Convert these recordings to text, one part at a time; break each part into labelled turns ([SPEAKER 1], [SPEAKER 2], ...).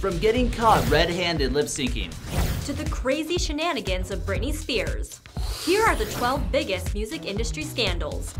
[SPEAKER 1] From getting caught red-handed lip-syncing
[SPEAKER 2] to the crazy shenanigans of Britney Spears. Here are the 12 biggest music industry scandals.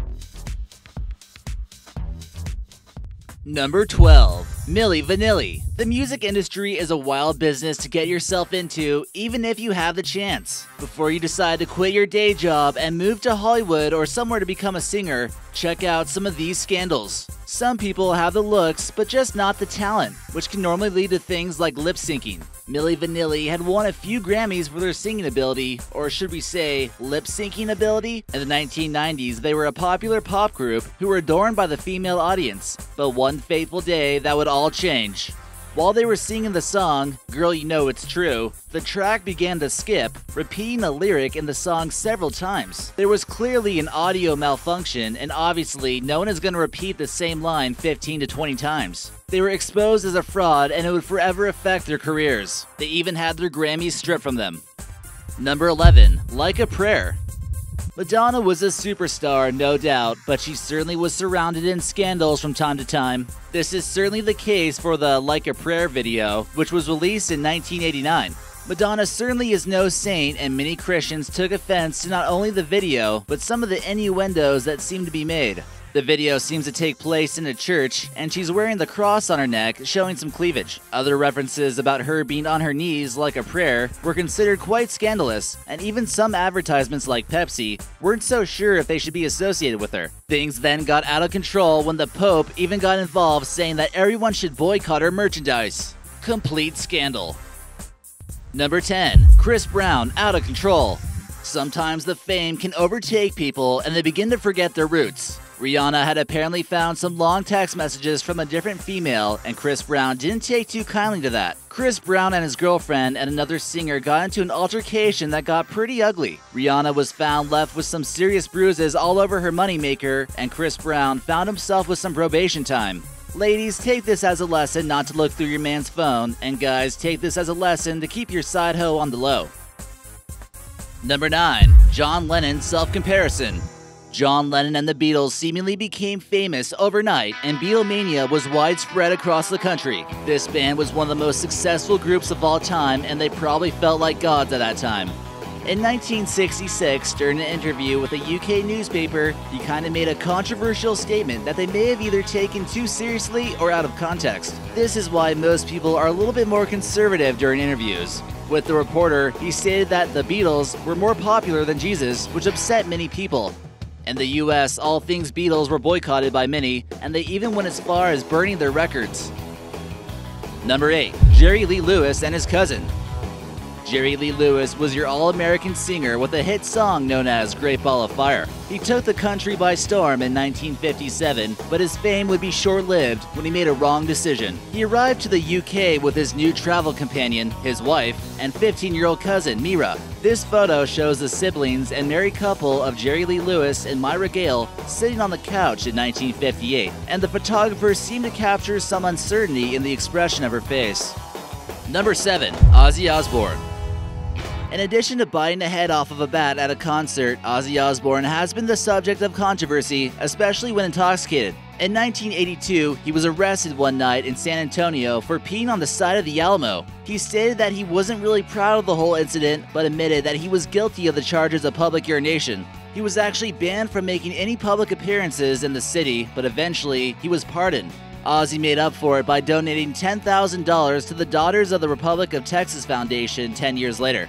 [SPEAKER 1] Number 12. Milli Vanilli. The music industry is a wild business to get yourself into, even if you have the chance. Before you decide to quit your day job and move to Hollywood or somewhere to become a singer, check out some of these scandals. Some people have the looks, but just not the talent, which can normally lead to things like lip-syncing. Milli Vanilli had won a few Grammys for their singing ability, or should we say, lip-syncing ability? In the 1990s, they were a popular pop group who were adorned by the female audience, but one fateful day that would all change. While they were singing the song, Girl You Know It's True, the track began to skip, repeating a lyric in the song several times. There was clearly an audio malfunction, and obviously no one is going to repeat the same line 15 to 20 times. They were exposed as a fraud, and it would forever affect their careers. They even had their Grammys stripped from them. Number 11. Like a Prayer. Madonna was a superstar, no doubt, but she certainly was surrounded in scandals from time to time. This is certainly the case for the Like a Prayer video, which was released in 1989. Madonna certainly is no saint, and many Christians took offense to not only the video, but some of the innuendos that seem to be made. The video seems to take place in a church, and she's wearing the cross on her neck, showing some cleavage. Other references about her being on her knees like a prayer were considered quite scandalous, and even some advertisements like Pepsi weren't so sure if they should be associated with her. Things then got out of control when the Pope even got involved, saying that everyone should boycott her merchandise. Complete scandal. Number 10. Chris Brown, out of control. Sometimes the fame can overtake people and they begin to forget their roots. Rihanna had apparently found some long text messages from a different female, and Chris Brown didn't take too kindly to that. Chris Brown and his girlfriend and another singer got into an altercation that got pretty ugly. Rihanna was found left with some serious bruises all over her moneymaker, and Chris Brown found himself with some probation time. Ladies, take this as a lesson not to look through your man's phone, and guys, take this as a lesson to keep your side hoe on the low. Number 9. John Lennon self-comparison. John Lennon and the Beatles seemingly became famous overnight, and Beatlemania was widespread across the country. This band was one of the most successful groups of all time, and they probably felt like gods at that time. In 1966, during an interview with a UK newspaper, he kind of made a controversial statement that they may have either taken too seriously or out of context. This is why most people are a little bit more conservative during interviews. With the reporter, he stated that the Beatles were more popular than Jesus, which upset many people. In the US, all things Beatles were boycotted by many, and they even went as far as burning their records. Number 8. Jerry Lee Lewis and his cousin. Jerry Lee Lewis was your all-American singer with a hit song known as Great Ball of Fire. He took the country by storm in 1957, but his fame would be short-lived when he made a wrong decision. He arrived to the UK with his new travel companion, his wife, and 15-year-old cousin, Mira. This photo shows the siblings and married couple of Jerry Lee Lewis and Myra Gale sitting on the couch in 1958, and the photographer seemed to capture some uncertainty in the expression of her face. Number 7. Ozzy Osbourne. In addition to biting the head off of a bat at a concert, Ozzy Osbourne has been the subject of controversy, especially when intoxicated. In 1982, he was arrested one night in San Antonio for peeing on the side of the Alamo. He stated that he wasn't really proud of the whole incident, but admitted that he was guilty of the charges of public urination. He was actually banned from making any public appearances in the city, but eventually he was pardoned. Ozzy made up for it by donating $10,000 to the Daughters of the Republic of Texas Foundation 10 years later.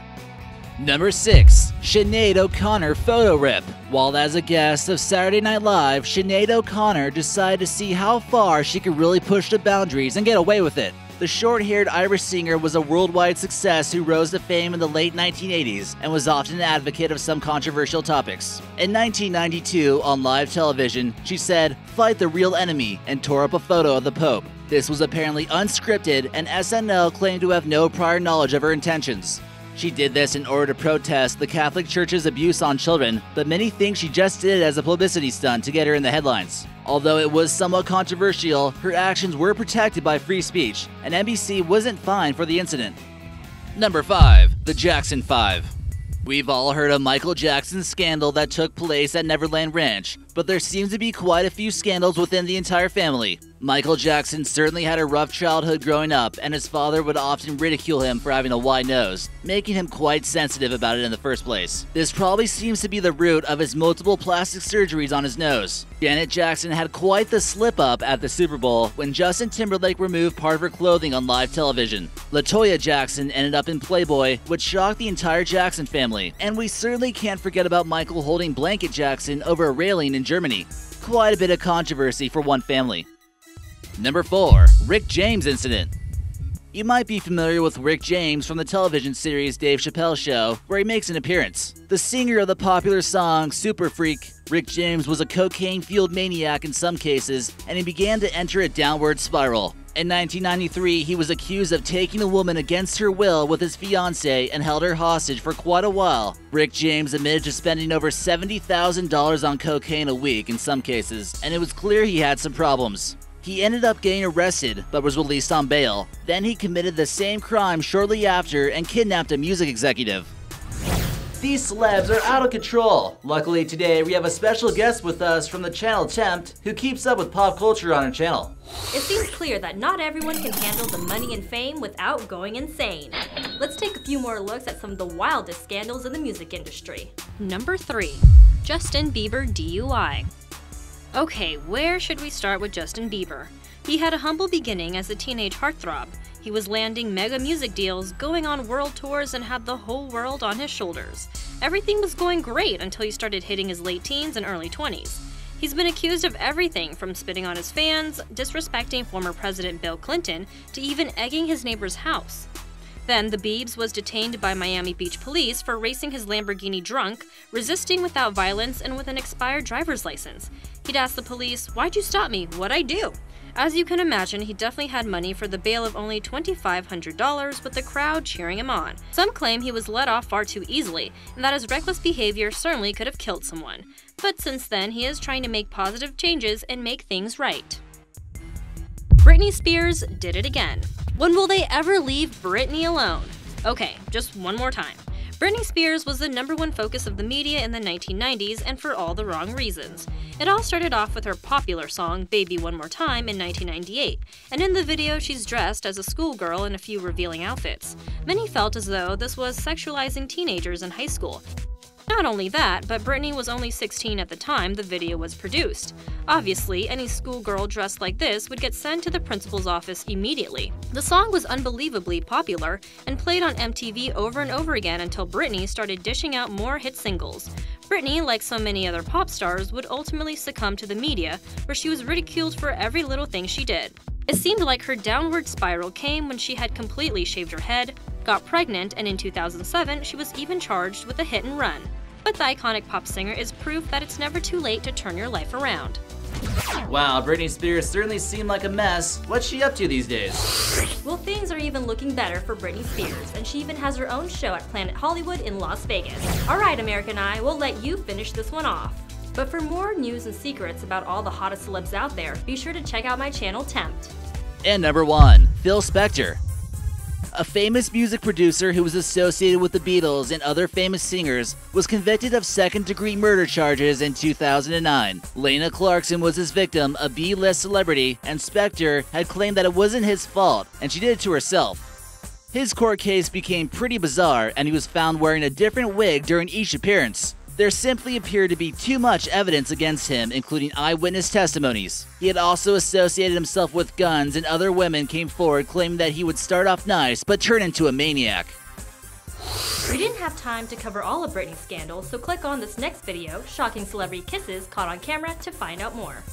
[SPEAKER 1] Number 6. Sinead O'Connor photo rip. While as a guest of Saturday Night Live, Sinead O'Connor decided to see how far she could really push the boundaries and get away with it. The short-haired Irish singer was a worldwide success who rose to fame in the late 1980s and was often an advocate of some controversial topics. In 1992, on live television, she said, "Fight the real enemy," and tore up a photo of the Pope. This was apparently unscripted, and SNL claimed to have no prior knowledge of her intentions. She did this in order to protest the Catholic Church's abuse on children, but many think she just did it as a publicity stunt to get her in the headlines. Although it was somewhat controversial, her actions were protected by free speech, and NBC wasn't fined for the incident. Number 5. The Jackson 5. We've all heard of Michael Jackson's scandal that took place at Neverland Ranch, but there seems to be quite a few scandals within the entire family. Michael Jackson certainly had a rough childhood growing up, and his father would often ridicule him for having a wide nose, making him quite sensitive about it in the first place. This probably seems to be the root of his multiple plastic surgeries on his nose. Janet Jackson had quite the slip-up at the Super Bowl when Justin Timberlake removed part of her clothing on live television. Latoya Jackson ended up in Playboy, which shocked the entire Jackson family. And we certainly can't forget about Michael holding Blanket Jackson over a railing in Germany. Quite a bit of controversy for one family. Number 4. Rick James Incident. You might be familiar with Rick James from the television series Dave Chappelle Show, where he makes an appearance. The singer of the popular song Super Freak, Rick James was a cocaine-fueled maniac in some cases, and he began to enter a downward spiral. In 1993, he was accused of taking a woman against her will with his fiancée and held her hostage for quite a while. Rick James admitted to spending over $70,000 on cocaine a week in some cases, and it was clear he had some problems. He ended up getting arrested, but was released on bail. Then he committed the same crime shortly after and kidnapped a music executive. These celebs are out of control. Luckily today we have a special guest with us from the channel Tempt, who keeps up with pop culture on her channel.
[SPEAKER 2] It seems clear that not everyone can handle the money and fame without going insane. Let's take a few more looks at some of the wildest scandals in the music industry. Number 3. Justin Bieber DUI. Okay, where should we start with Justin Bieber? He had a humble beginning as a teenage heartthrob. He was landing mega music deals, going on world tours, and had the whole world on his shoulders. Everything was going great until he started hitting his late teens and early 20s. He's been accused of everything from spitting on his fans, disrespecting former President Bill Clinton, to even egging his neighbor's house. Then, the Biebs was detained by Miami Beach police for racing his Lamborghini drunk, resisting without violence, and with an expired driver's license. He'd ask the police, "Why'd you stop me? What'd I do?" As you can imagine, he definitely had money for the bail of only $2,500, with the crowd cheering him on. Some claim he was let off far too easily, and that his reckless behavior certainly could have killed someone. But since then, he is trying to make positive changes and make things right. Britney Spears did it again. When will they ever leave Britney alone? Okay, just one more time. Britney Spears was the #1 focus of the media in the 1990s, and for all the wrong reasons. It all started off with her popular song Baby One More Time in 1998, and in the video she's dressed as a schoolgirl in a few revealing outfits. Many felt as though this was sexualizing teenagers in high school. Not only that, but Britney was only 16 at the time the video was produced. Obviously, any schoolgirl dressed like this would get sent to the principal's office immediately. The song was unbelievably popular and played on MTV over and over again until Britney started dishing out more hit singles. Britney, like so many other pop stars, would ultimately succumb to the media, where she was ridiculed for every little thing she did. It seemed like her downward spiral came when she had completely shaved her head, got pregnant, and in 2007 she was even charged with a hit and run. But the iconic pop singer is proof that it's never too late to turn your life around.
[SPEAKER 1] Wow, Britney Spears certainly seemed like a mess. What's she up to these days?
[SPEAKER 2] Well, things are even looking better for Britney Spears, and she even has her own show at Planet Hollywood in Las Vegas. Alright, American Eye, we'll let you finish this one off. But for more news and secrets about all the hottest celebs out there, be sure to check out my channel Tempt.
[SPEAKER 1] And number 1, Phil Spector. A famous music producer who was associated with the Beatles and other famous singers was convicted of second-degree murder charges in 2009. Lena Clarkson was his victim, a B-list celebrity, and Spector had claimed that it wasn't his fault, and she did it to herself. His court case became pretty bizarre, and he was found wearing a different wig during each appearance. There simply appeared to be too much evidence against him, including eyewitness testimonies. He had also associated himself with guns, and other women came forward claiming that he would start off nice but turn into a maniac.
[SPEAKER 2] We didn't have time to cover all of Britney's scandals, so click on this next video, Shocking Celebrity Kisses Caught on Camera, to find out more.